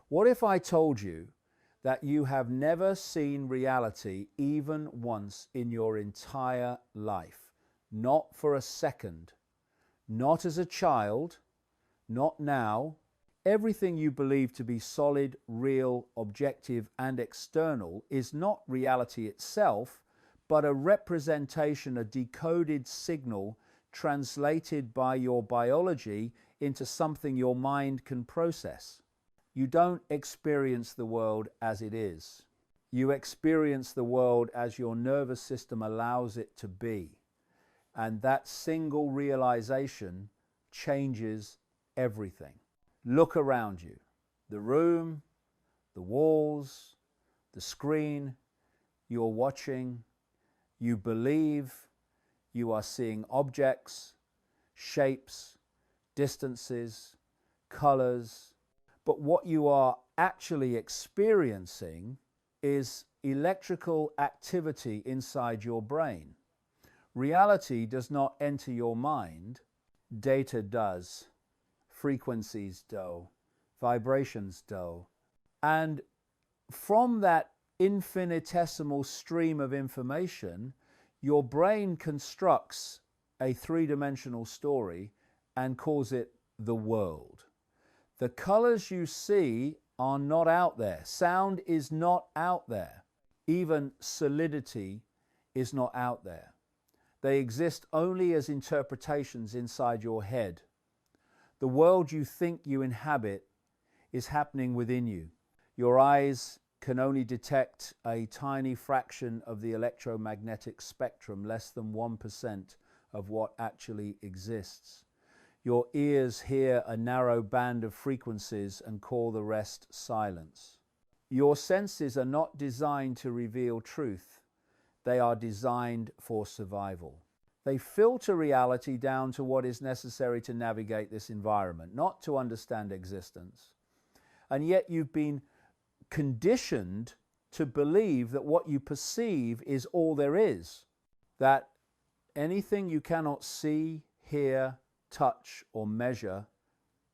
What if I told you that you have never seen reality even once in your entire life? Not for a second. Not as a child, not now. Everything you believe to be solid, real, objective, and external is not reality itself, but a representation, a decoded signal translated by your biology into something your mind can process. You don't experience the world as it is. You experience the world as your nervous system allows it to be. And that single realization changes everything. Look around you. The room, the walls, the screen you're watching. You believe you are seeing objects, shapes, distances, colors. But what you are actually experiencing is electrical activity inside your brain. Reality does not enter your mind. Data does. Frequencies do. Vibrations do. And from that infinitesimal stream of information, your brain constructs a three-dimensional story and calls it the world. The colors you see are not out there. Sound is not out there. Even solidity is not out there. They exist only as interpretations inside your head. The world you think you inhabit is happening within you. Your eyes can only detect a tiny fraction of the electromagnetic spectrum, less than 1% of what actually exists. Your ears hear a narrow band of frequencies and call the rest silence. Your senses are not designed to reveal truth. They are designed for survival. They filter reality down to what is necessary to navigate this environment, not to understand existence. And yet you've been conditioned to believe that what you perceive is all there is, that anything you cannot see, hear, touch, or measure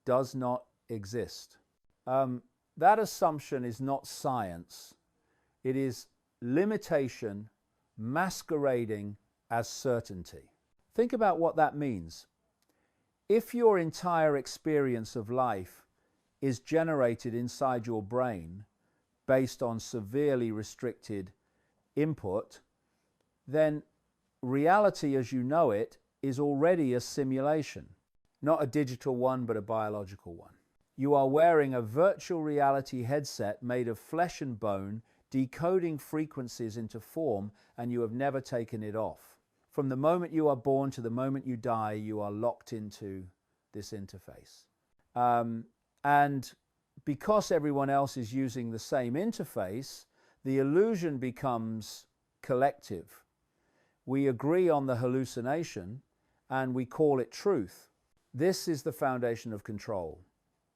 does not exist. That assumption is not science. It is limitation masquerading as certainty. Think about what that means. If your entire experience of life is generated inside your brain based on severely restricted input, then reality as you know it is already a simulation, not a digital one, but a biological one. You are wearing a virtual reality headset made of flesh and bone, decoding frequencies into form, and you have never taken it off. From the moment you are born to the moment you die, you are locked into this interface. And because everyone else is using the same interface, the illusion becomes collective. We agree on the hallucination and we call it truth. This is the foundation of control.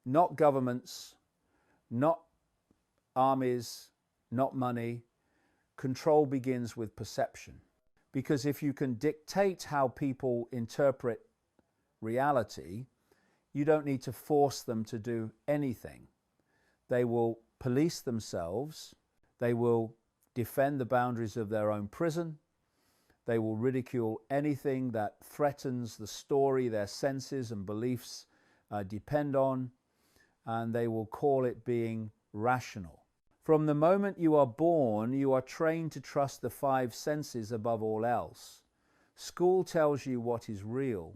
Not governments, not armies, not money. Control begins with perception. Because if you can dictate how people interpret reality, you don't need to force them to do anything. They will police themselves. They will defend the boundaries of their own prison. They will ridicule anything that threatens the story their senses and beliefs depend on, and they will call it being rational. From the moment you are born, you are trained to trust the five senses above all else. School tells you what is real.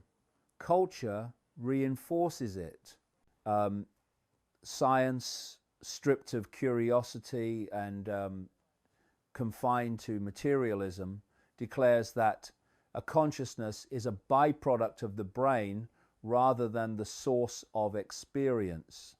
Culture reinforces it. Science, stripped of curiosity and confined to materialism, declares that a consciousness is a byproduct of the brain rather than the source of experience.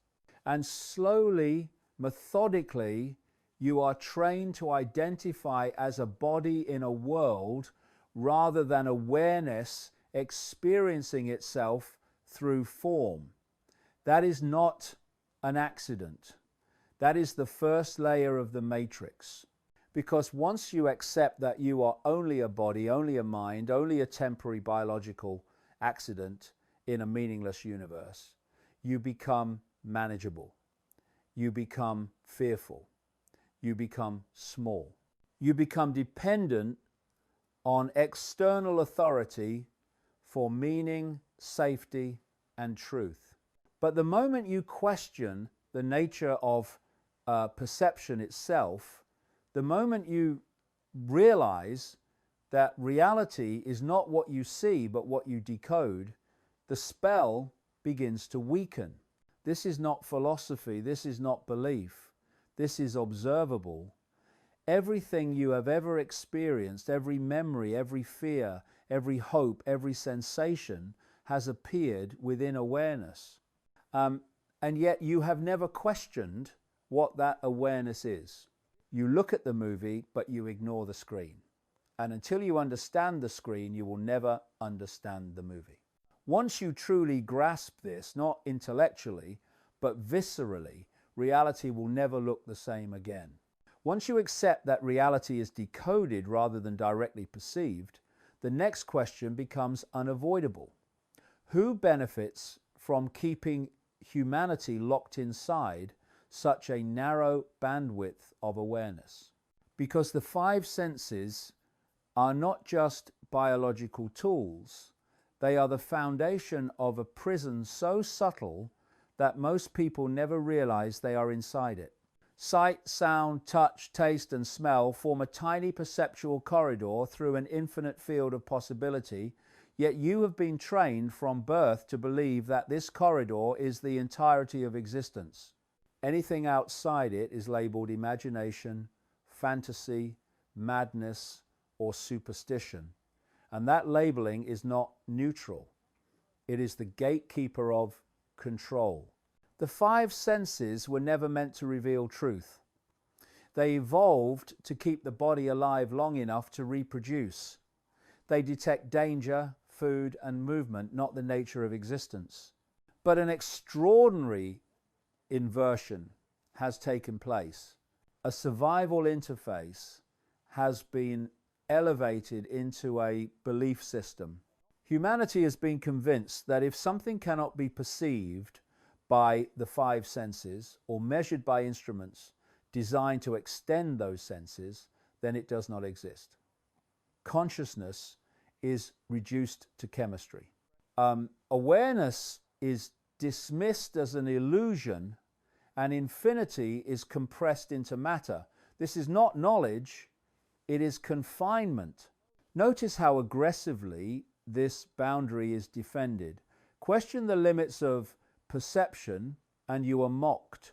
And slowly, methodically, you are trained to identify as a body in a world rather than awareness experiencing itself through form. That is not an accident. That is the first layer of the matrix. Because once you accept that you are only a body, only a mind, only a temporary biological accident in a meaningless universe, you become manageable. you become fearful. You become small. You become dependent on external authority for meaning, safety, and truth. But the moment you question the nature of perception itself, the moment you realize that reality is not what you see but what you decode, the spell begins to weaken. This is not philosophy, this is not belief, this is observable. Everything you have ever experienced, every memory, every fear, every hope, every sensation has appeared within awareness. And yet you have never questioned what that awareness is. You look at the movie, but you ignore the screen. And until you understand the screen, you will never understand the movie. Once you truly grasp this, not intellectually, but viscerally, reality will never look the same again. Once you accept that reality is decoded rather than directly perceived, the next question becomes unavoidable. Who benefits from keeping humanity locked inside such a narrow bandwidth of awareness? Because the five senses are not just biological tools, they are the foundation of a prison so subtle that most people never realize they are inside it. Sight, sound, touch, taste, and smell form a tiny perceptual corridor through an infinite field of possibility, yet you have been trained from birth to believe that this corridor is the entirety of existence. Anything outside it is labeled imagination, fantasy, madness, or superstition. And that labeling is not neutral. It is the gatekeeper of control. The five senses were never meant to reveal truth. They evolved to keep the body alive long enough to reproduce. They detect danger, food, and movement, not the nature of existence. But an extraordinary inversion has taken place. A survival interface has been elevated into a belief system. Humanity has been convinced that if something cannot be perceived by the five senses or measured by instruments designed to extend those senses, then it does not exist. Consciousness is reduced to chemistry. Awareness is dismissed as an illusion, and infinity is compressed into matter. This is not knowledge, it is confinement. Notice how aggressively this boundary is defended. Question the limits of perception and you are mocked.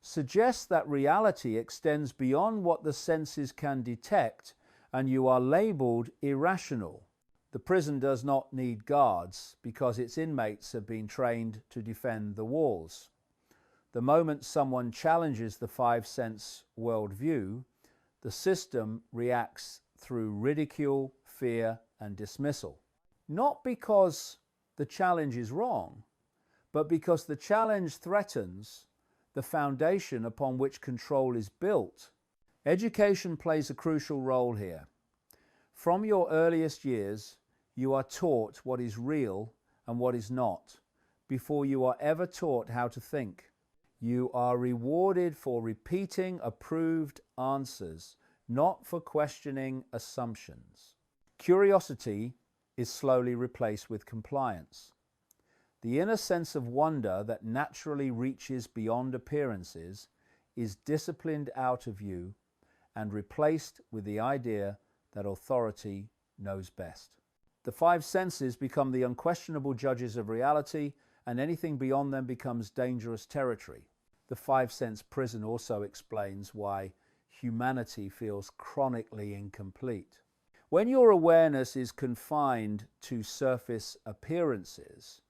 Suggest that reality extends beyond what the senses can detect and you are labeled irrational. The prison does not need guards because its inmates have been trained to defend the walls. The moment someone challenges the five-sense worldview, the system reacts through ridicule, fear, and dismissal. Not because the challenge is wrong, but because the challenge threatens the foundation upon which control is built. Education plays a crucial role here. From your earliest years, you are taught what is real and what is not, before you are ever taught how to think. You are rewarded for repeating approved answers, not for questioning assumptions. Curiosity is slowly replaced with compliance. The inner sense of wonder that naturally reaches beyond appearances is disciplined out of you and replaced with the idea that authority knows best. The five senses become the unquestionable judges of reality, and anything beyond them becomes dangerous territory. The five-sense prison also explains why humanity feels chronically incomplete. When your awareness is confined to surface appearances,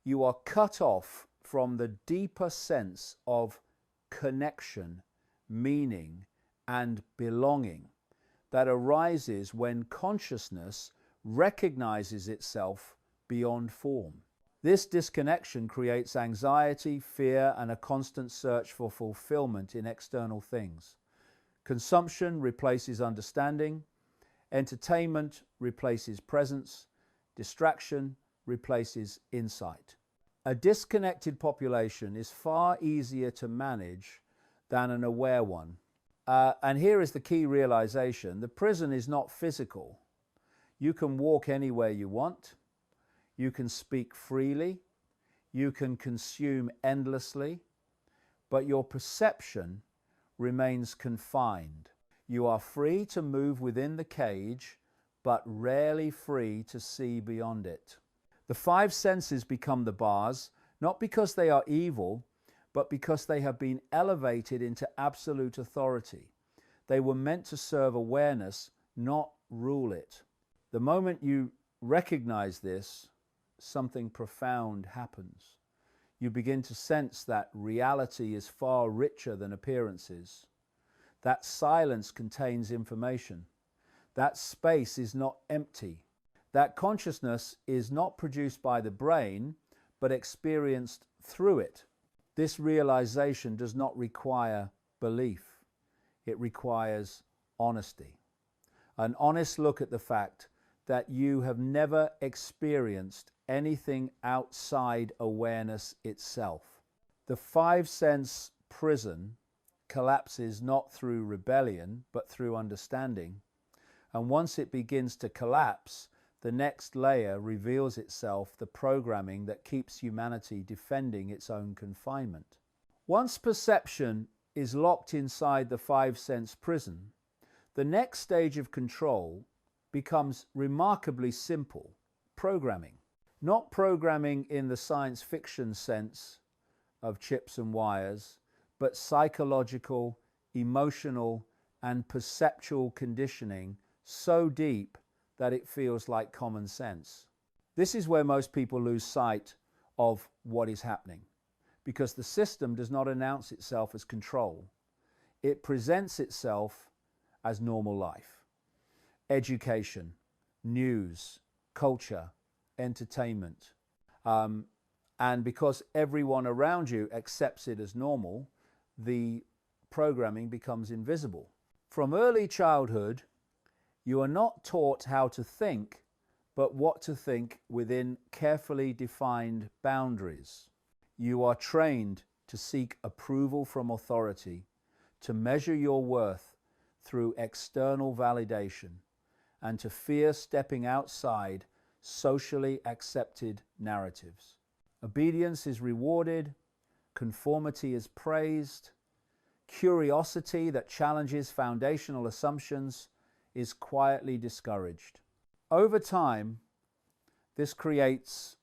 you are cut off from the deeper sense of connection, meaning, and belonging that arises when consciousness recognizes itself beyond form. This disconnection creates anxiety, fear, and a constant search for fulfillment in external things. Consumption replaces understanding, entertainment replaces presence, distraction replaces insight. A disconnected population is far easier to manage than an aware one. And here is the key realization. The prison is not physical. You can walk anywhere you want. You can speak freely. You can consume endlessly. But your perception remains confined. You are free to move within the cage, but rarely free to see beyond it. The five senses become the bars, not because they are evil, but because they have been elevated into absolute authority. They were meant to serve awareness, not rule it. The moment you recognize this, something profound happens. You begin to sense that reality is far richer than appearances. That silence contains information. That space is not empty. That consciousness is not produced by the brain, but experienced through it. This realization does not require belief. It requires honesty. An honest look at the fact that you have never experienced anything outside awareness itself. The five-sense prison collapses not through rebellion, but through understanding. And once it begins to collapse, the next layer reveals itself, the programming that keeps humanity defending its own confinement. Once perception is locked inside the five-sense prison, the next stage of control becomes remarkably simple: programming. Not programming in the science fiction sense of chips and wires, but psychological, emotional, and perceptual conditioning so deep that it feels like common sense. This is where most people lose sight of what is happening, because the system does not announce itself as control. It presents itself as normal life. Education, news, culture, entertainment. And because everyone around you accepts it as normal, the programming becomes invisible. From early childhood, you are not taught how to think, but what to think within carefully defined boundaries. You are trained to seek approval from authority, to measure your worth through external validation, and to fear stepping outside socially accepted narratives. Obedience is rewarded, conformity is praised, curiosity that challenges foundational assumptions is quietly discouraged. Over time, this creates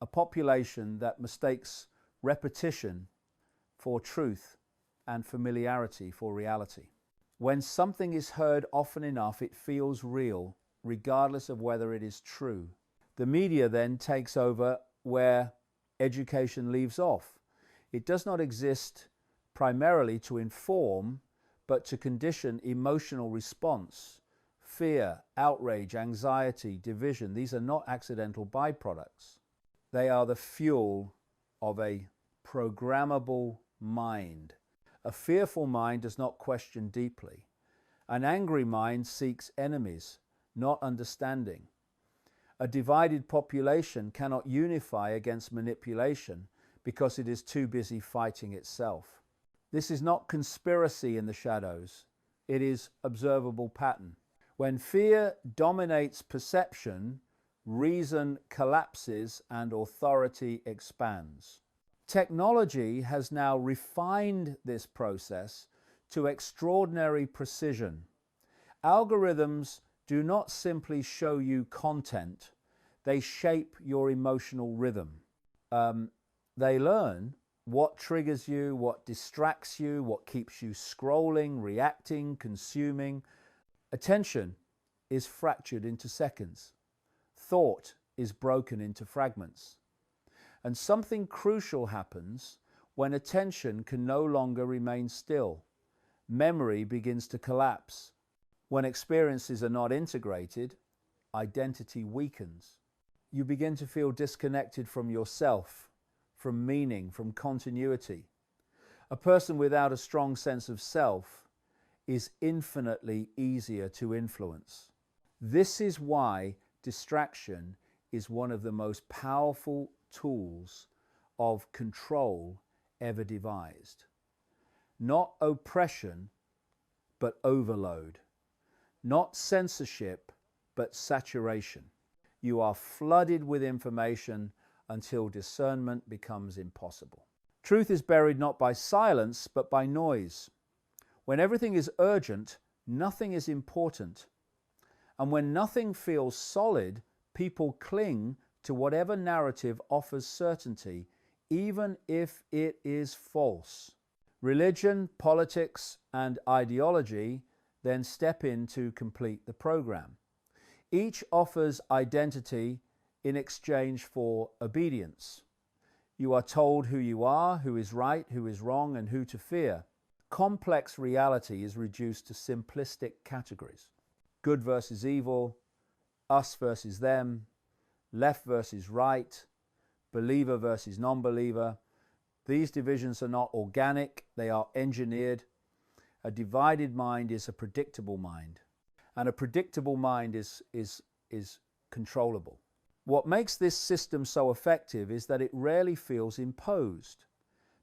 a population that mistakes repetition for truth and familiarity for reality. When something is heard often enough, it feels real, regardless of whether it is true. The media then takes over where education leaves off. It does not exist primarily to inform, but to condition emotional response. Fear, outrage, anxiety, division, these are not accidental byproducts. They are the fuel of a programmable mind. A fearful mind does not question deeply. An angry mind seeks enemies, not understanding. A divided population cannot unify against manipulation because it is too busy fighting itself. This is not conspiracy in the shadows. It is observable pattern. When fear dominates perception, reason collapses and authority expands. Technology has now refined this process to extraordinary precision. Algorithms do not simply show you content, they shape your emotional rhythm. They learn what triggers you, what distracts you, what keeps you scrolling, reacting, consuming. Attention is fractured into seconds. Thought is broken into fragments. And something crucial happens when attention can no longer remain still. Memory begins to collapse. When experiences are not integrated, identity weakens. You begin to feel disconnected from yourself, from meaning, from continuity. A person without a strong sense of self is infinitely easier to influence. This is why distraction is one of the most powerful tools of control ever devised. Not oppression, but overload. Not censorship, but saturation. You are flooded with information until discernment becomes impossible. Truth is buried not by silence, but by noise. When everything is urgent, nothing is important. And when nothing feels solid, people cling to whatever narrative offers certainty, even if it is false. Religion, politics, and ideology then step in to complete the program. Each offers identity in exchange for obedience. You are told who you are, who is right, who is wrong, and who to fear. Complex reality is reduced to simplistic categories. Good versus evil, us versus them, left versus right, believer versus non-believer. These divisions are not organic, they are engineered. A divided mind is a predictable mind, and a predictable mind is controllable. What makes this system so effective is that it rarely feels imposed.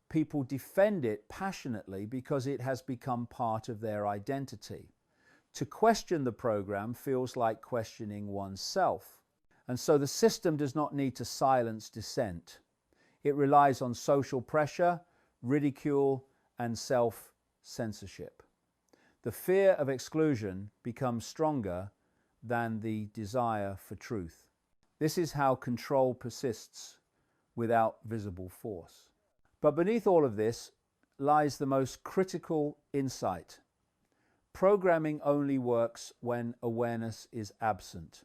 People defend it passionately because it has become part of their identity. To question the program feels like questioning oneself. And so the system does not need to silence dissent. It relies on social pressure, ridicule, and self-censorship. The fear of exclusion becomes stronger than the desire for truth. This is how control persists without visible force. But beneath all of this lies the most critical insight. Programming only works when awareness is absent.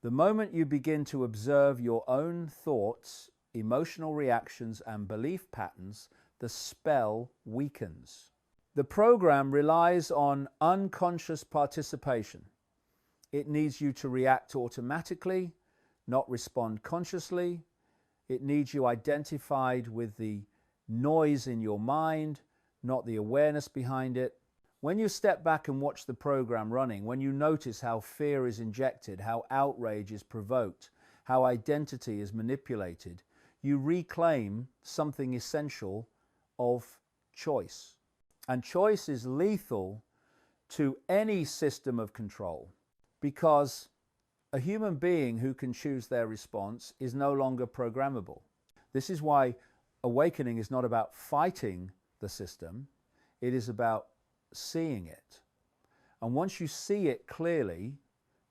The moment you begin to observe your own thoughts, emotional reactions, and belief patterns, the spell weakens. The program relies on unconscious participation. It needs you to react automatically, not respond consciously. It needs you identified with the noise in your mind, not the awareness behind it. When you step back and watch the program running, when you notice how fear is injected, how outrage is provoked, how identity is manipulated, you reclaim something essential of choice. And choice is lethal to any system of control, because a human being who can choose their response is no longer programmable. This is why awakening is not about fighting the system, it is about seeing it. And once you see it clearly,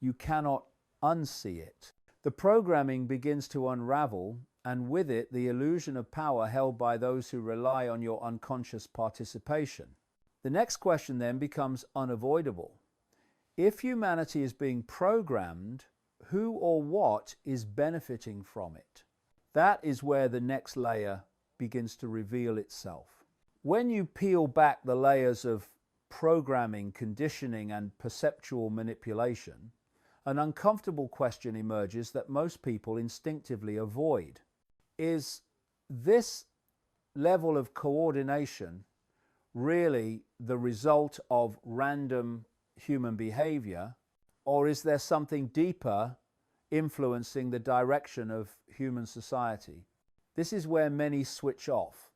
you cannot unsee it. The programming begins to unravel, and with it, the illusion of power held by those who rely on your unconscious participation. The next question then becomes unavoidable. If humanity is being programmed, who or what is benefiting from it? That is where the next layer begins to reveal itself. When you peel back the layers of programming, conditioning, and perceptual manipulation, an uncomfortable question emerges that most people instinctively avoid. Is this level of coordination really the result of random human behavior, or is there something deeper influencing the direction of human society? This is where many switch off,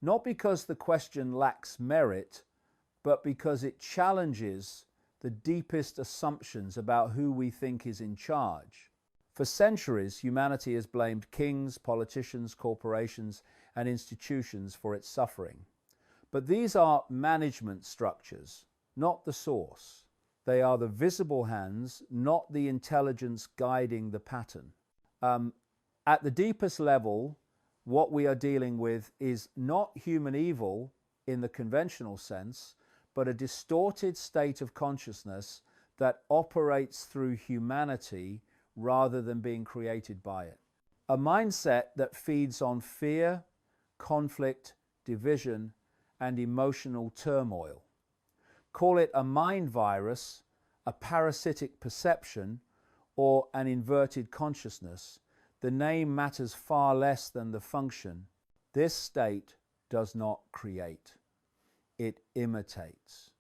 not because the question lacks merit, but because it challenges the deepest assumptions about who we think is in charge. For centuries, humanity has blamed kings, politicians, corporations, and institutions for its suffering. But these are management structures, not the source. They are the visible hands, not the intelligence guiding the pattern. At the deepest level, what we are dealing with is not human evil in the conventional sense, but a distorted state of consciousness that operates through humanity rather than being created by it. A mindset that feeds on fear, conflict, division, and emotional turmoil. Call it a mind virus, a parasitic perception, or an inverted consciousness. The name matters far less than the function. This state does not create. It imitates.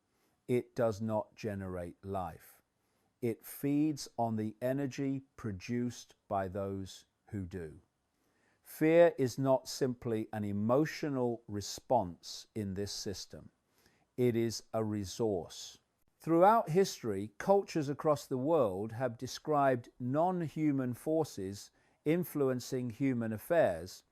It does not generate life. It feeds on the energy produced by those who do. Fear is not simply an emotional response in this system. It is a resource. Throughout history, cultures across the world have described non-human forces influencing human affairs,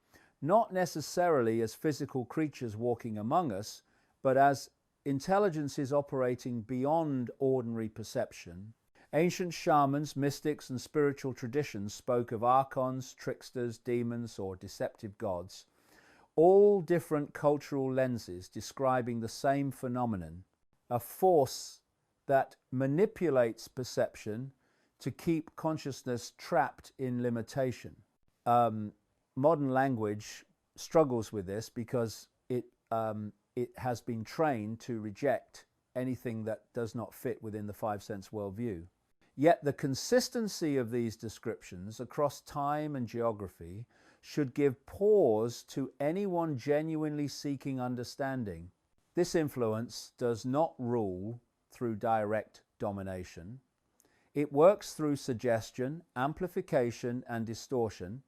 not necessarily as physical creatures walking among us, but as intelligences operating beyond ordinary perception. Ancient shamans, mystics, and spiritual traditions spoke of archons, tricksters, demons, or deceptive gods, all different cultural lenses describing the same phenomenon, a force that manipulates perception to keep consciousness trapped in limitation. Modern language struggles with this because it has been trained to reject anything that does not fit within the five-sense worldview. Yet the consistency of these descriptions across time and geography should give pause to anyone genuinely seeking understanding. This influence does not rule through direct domination. It works through suggestion, amplification, and distortion.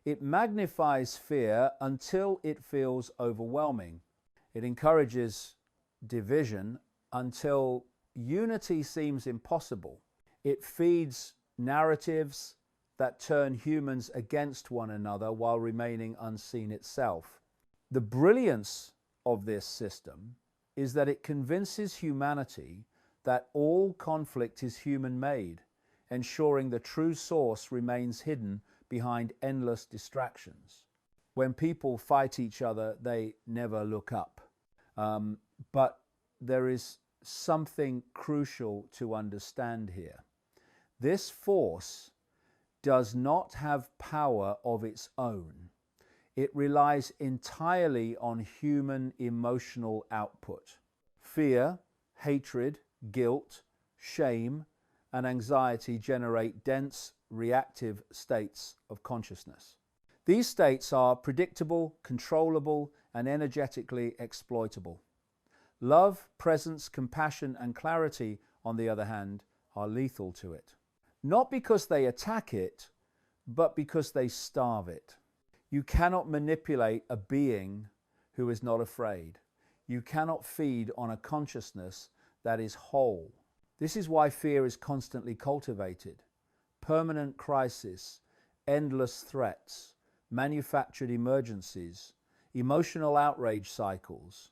It magnifies fear until it feels overwhelming. It encourages division until unity seems impossible. It feeds narratives that turn humans against one another while remaining unseen itself. The brilliance of this system is that it convinces humanity that all conflict is human-made, ensuring the true source remains hidden behind endless distractions. When people fight each other, they never look up. But there is something crucial to understand here. This force does not have power of its own. It relies entirely on human emotional output. Fear, hatred, guilt, shame, and anxiety generate dense, reactive states of consciousness. These states are predictable, controllable, and energetically exploitable. Love, presence, compassion, and clarity, on the other hand, are lethal to it. Not because they attack it, but because they starve it. You cannot manipulate a being who is not afraid. You cannot feed on a consciousness that is whole. This is why fear is constantly cultivated. Permanent crisis, endless threats, manufactured emergencies, emotional outrage cycles.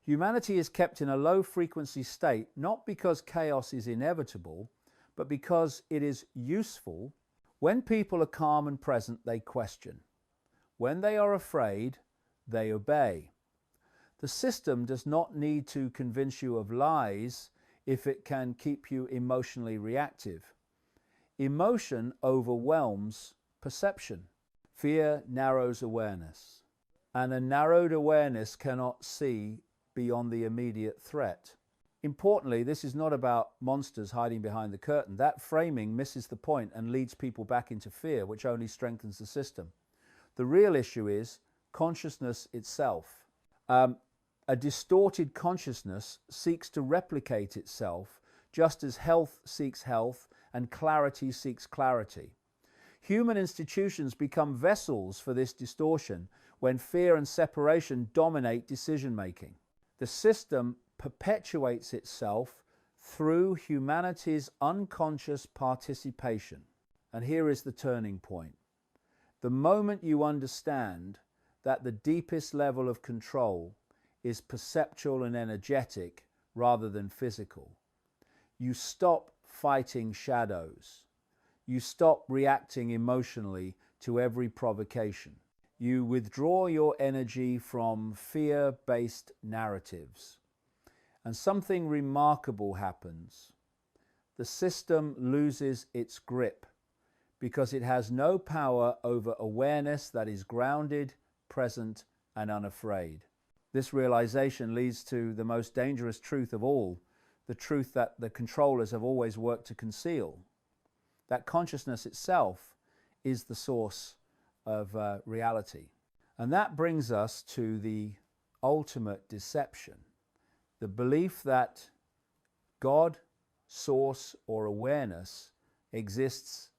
Humanity is kept in a low-frequency state not because chaos is inevitable, but because it is useful. When people are calm and present, they question. When they are afraid, they obey. The system does not need to convince you of lies if it can keep you emotionally reactive. Emotion overwhelms perception. Fear narrows awareness, and a narrowed awareness cannot see beyond the immediate threat. Importantly, this is not about monsters hiding behind the curtain. That framing misses the point and leads people back into fear, which only strengthens the system. The real issue is consciousness itself. A distorted consciousness seeks to replicate itself, just as health seeks health and clarity seeks clarity. Human institutions become vessels for this distortion when fear and separation dominate decision-making. The system perpetuates itself through humanity's unconscious participation. And here is the turning point. The moment you understand that the deepest level of control is perceptual and energetic rather than physical, you stop fighting shadows. You stop reacting emotionally to every provocation. You withdraw your energy from fear-based narratives. And something remarkable happens. The system loses its grip because it has no power over awareness that is grounded, present, and unafraid. This realization leads to the most dangerous truth of all, the truth that the controllers have always worked to conceal. That consciousness itself is the source of reality. And that brings us to the ultimate deception, the belief that God, source, or awareness exists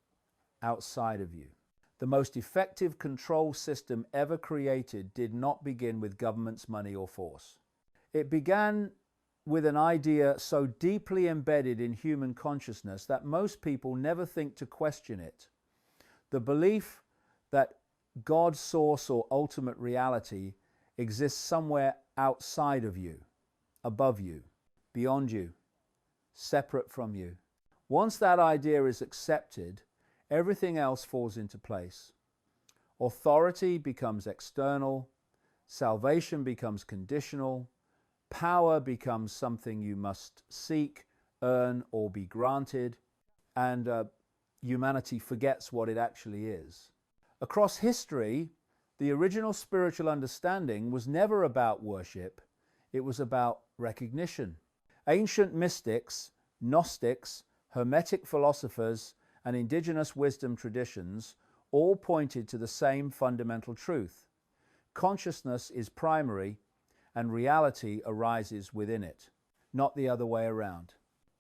outside of you. The most effective control system ever created did not begin with government's money or force. It began with an idea so deeply embedded in human consciousness that most people never think to question it. The belief that God's source or ultimate reality exists somewhere outside of you, above you, beyond you, separate from you. Once that idea is accepted, everything else falls into place. Authority becomes external, salvation becomes conditional, power becomes something you must seek, earn, or be granted, and humanity forgets what it actually is. Across history, the original spiritual understanding was never about worship, it was about recognition. Ancient mystics, Gnostics, Hermetic philosophers, and indigenous wisdom traditions all pointed to the same fundamental truth. Consciousness is primary, and reality arises within it, not the other way around.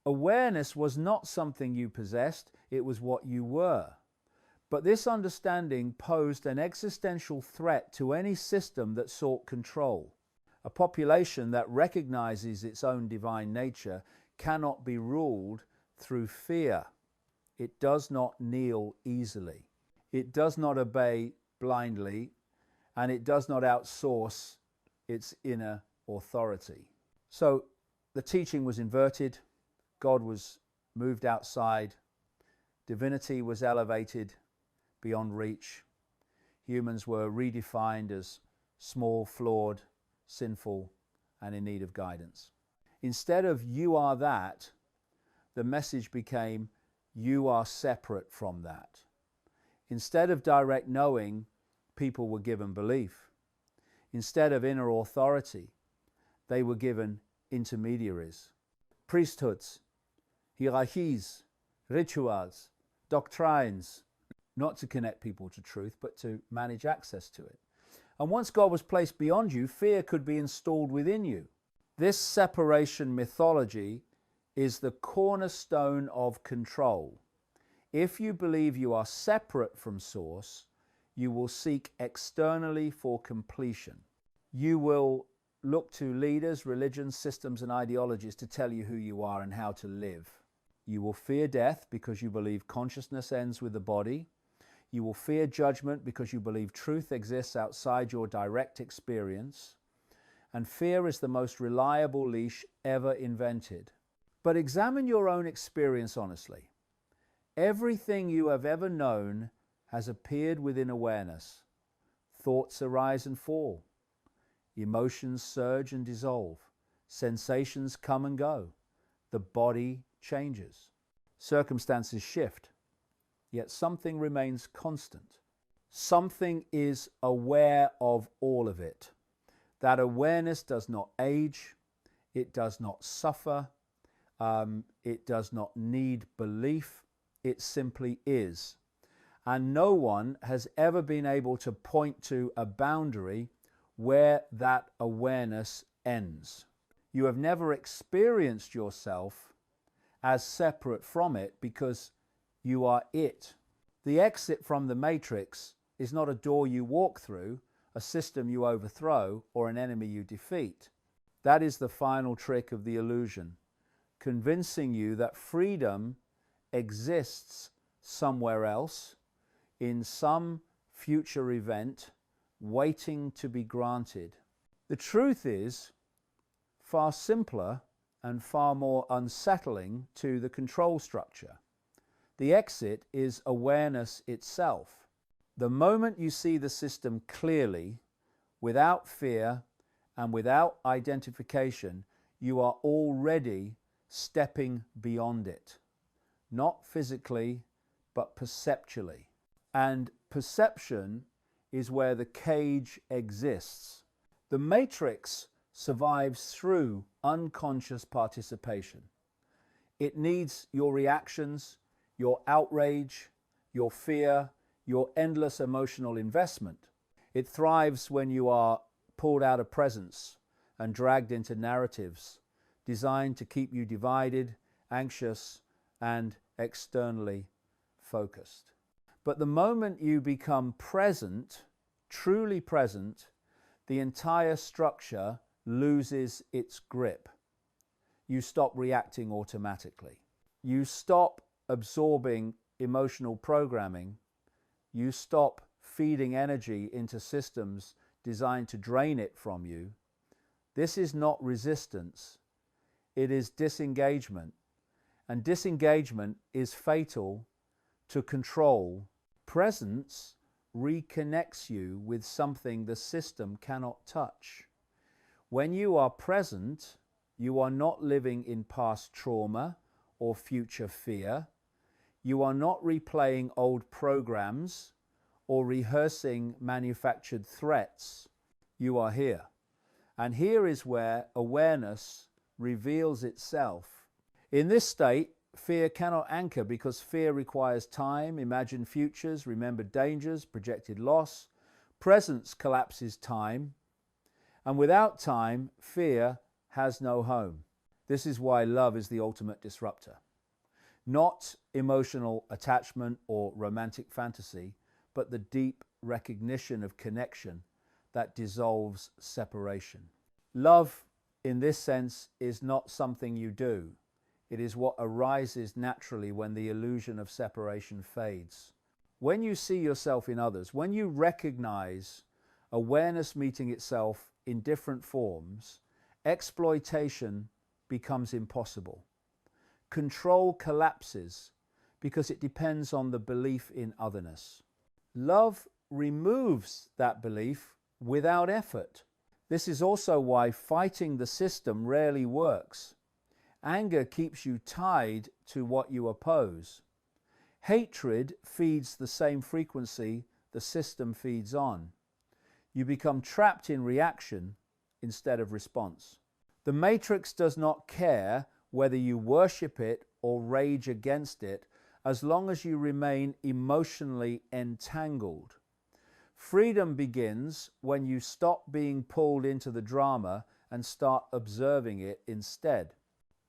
Awareness was not something you possessed, it was what you were. But this understanding posed an existential threat to any system that sought control. A population that recognizes its own divine nature cannot be ruled through fear. It does not kneel easily. It does not obey blindly, and it does not outsource its inner authority. So the teaching was inverted, God was moved outside, divinity was elevated beyond reach, humans were redefined as small, flawed, sinful, and in need of guidance. Instead of "you are that," the message became "you are separate from that." Instead of direct knowing, people were given belief. Instead of inner authority, they were given intermediaries, priesthoods, hierarchies, rituals, doctrines, not to connect people to truth, but to manage access to it. And once God was placed beyond you, fear could be installed within you. This separation mythology is the cornerstone of control. If you believe you are separate from Source, you will seek externally for completion. You will look to leaders, religions, systems, and ideologies to tell you who you are and how to live. You will fear death because you believe consciousness ends with the body. You will fear judgment because you believe truth exists outside your direct experience. And fear is the most reliable leash ever invented. But examine your own experience honestly. Everything you have ever known has appeared within awareness. Thoughts arise and fall. Emotions surge and dissolve. Sensations come and go. The body changes. Circumstances shift. Yet something remains constant. Something is aware of all of it. That awareness does not age. It does not suffer. It does not need belief. It simply is. And no one has ever been able to point to a boundary where that awareness ends. You have never experienced yourself as separate from it because you are it. The exit from the matrix is not a door you walk through, a system you overthrow, or an enemy you defeat. That is the final trick of the illusion, convincing you that freedom exists somewhere else, in some future event, waiting to be granted. The truth is far simpler and far more unsettling to the control structure. The exit is awareness itself. The moment you see the system clearly, without fear and without identification, you are already stepping beyond it. Not physically, but perceptually. And perception is where the cage exists. The matrix survives through unconscious participation. It needs your reactions, your outrage, your fear, your endless emotional investment. It thrives when you are pulled out of presence and dragged into narratives designed to keep you divided, anxious, and externally focused. But the moment you become present, truly present, the entire structure loses its grip. You stop reacting automatically. You stop absorbing emotional programming. You stop feeding energy into systems designed to drain it from you. This is not resistance. It is disengagement. And disengagement is fatal to control. Presence reconnects you with something the system cannot touch. When you are present, you are not living in past trauma or future fear. You are not replaying old programs or rehearsing manufactured threats. You are here. And here is where awareness reveals itself. In this state, fear cannot anchor because fear requires time, imagined futures, remembered dangers, projected loss. Presence collapses time. And without time, fear has no home. This is why love is the ultimate disruptor. Not emotional attachment or romantic fantasy, but the deep recognition of connection that dissolves separation. Love, in this sense, is not something you do. It is what arises naturally when the illusion of separation fades. When you see yourself in others, when you recognize awareness meeting itself in different forms, exploitation becomes impossible. Control collapses because it depends on the belief in otherness. Love removes that belief without effort. This is also why fighting the system rarely works. Anger keeps you tied to what you oppose. Hatred feeds the same frequency the system feeds on. You become trapped in reaction instead of response. The matrix does not care whether you worship it or rage against it, as long as you remain emotionally entangled. Freedom begins when you stop being pulled into the drama and start observing it instead.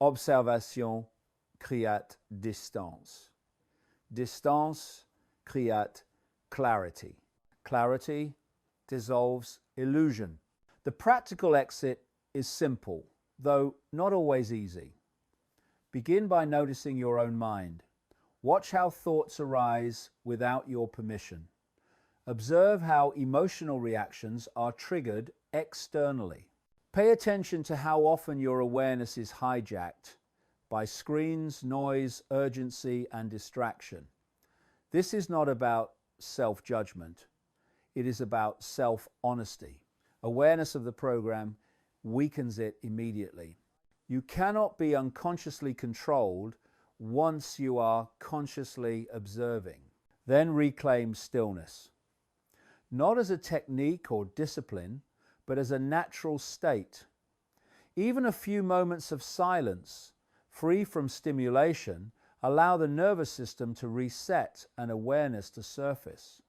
Observation créate distance. Distance créate clarity. Clarity dissolves illusion. The practical exit is simple, though not always easy. Begin by noticing your own mind. Watch how thoughts arise without your permission. Observe how emotional reactions are triggered externally. Pay attention to how often your awareness is hijacked by screens, noise, urgency, and distraction. This is not about self-judgment. It is about self-honesty. Awareness of the program weakens it immediately. You cannot be unconsciously controlled once you are consciously observing. Then reclaim stillness. Not as a technique or discipline, but as a natural state. Even a few moments of silence, free from stimulation, allow the nervous system to reset and awareness to surface.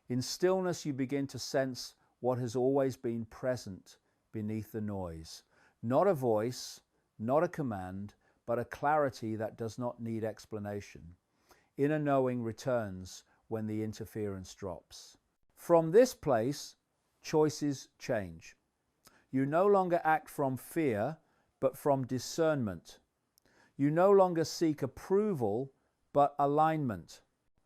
In stillness, you begin to sense what has always been present beneath the noise. Not a voice, not a command, but a clarity that does not need explanation. Inner knowing returns when the interference drops. From this place, choices change. You no longer act from fear, but from discernment. You no longer seek approval, but alignment.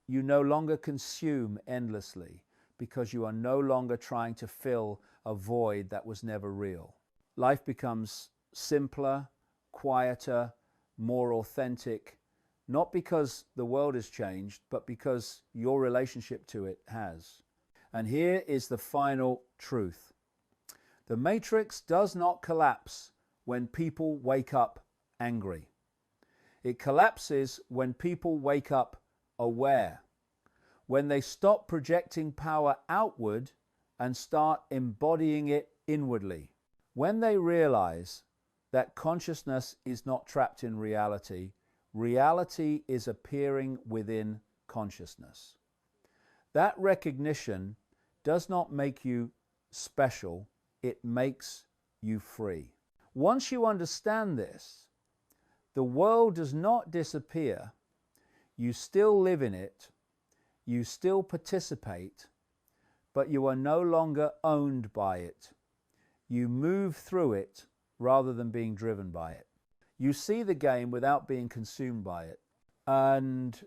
You no longer consume endlessly, because you are no longer trying to fill a void that was never real. Life becomes simpler, quieter, more authentic, not because the world has changed, but because your relationship to it has. And here is the final truth. The matrix does not collapse when people wake up angry. It collapses when people wake up aware, when they stop projecting power outward and start embodying it inwardly. When they realize that consciousness is not trapped in reality, reality is appearing within consciousness. That recognition does not make you special, it makes you free. Once you understand this, the world does not disappear. You still live in it. You still participate, but you are no longer owned by it. You move through it rather than being driven by it. You see the game without being consumed by it. And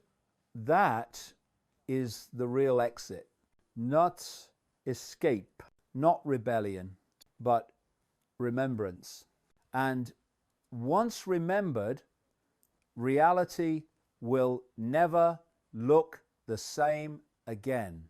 that is the real exit. Not escape, not rebellion, but remembrance. And once remembered, reality will never look the same again.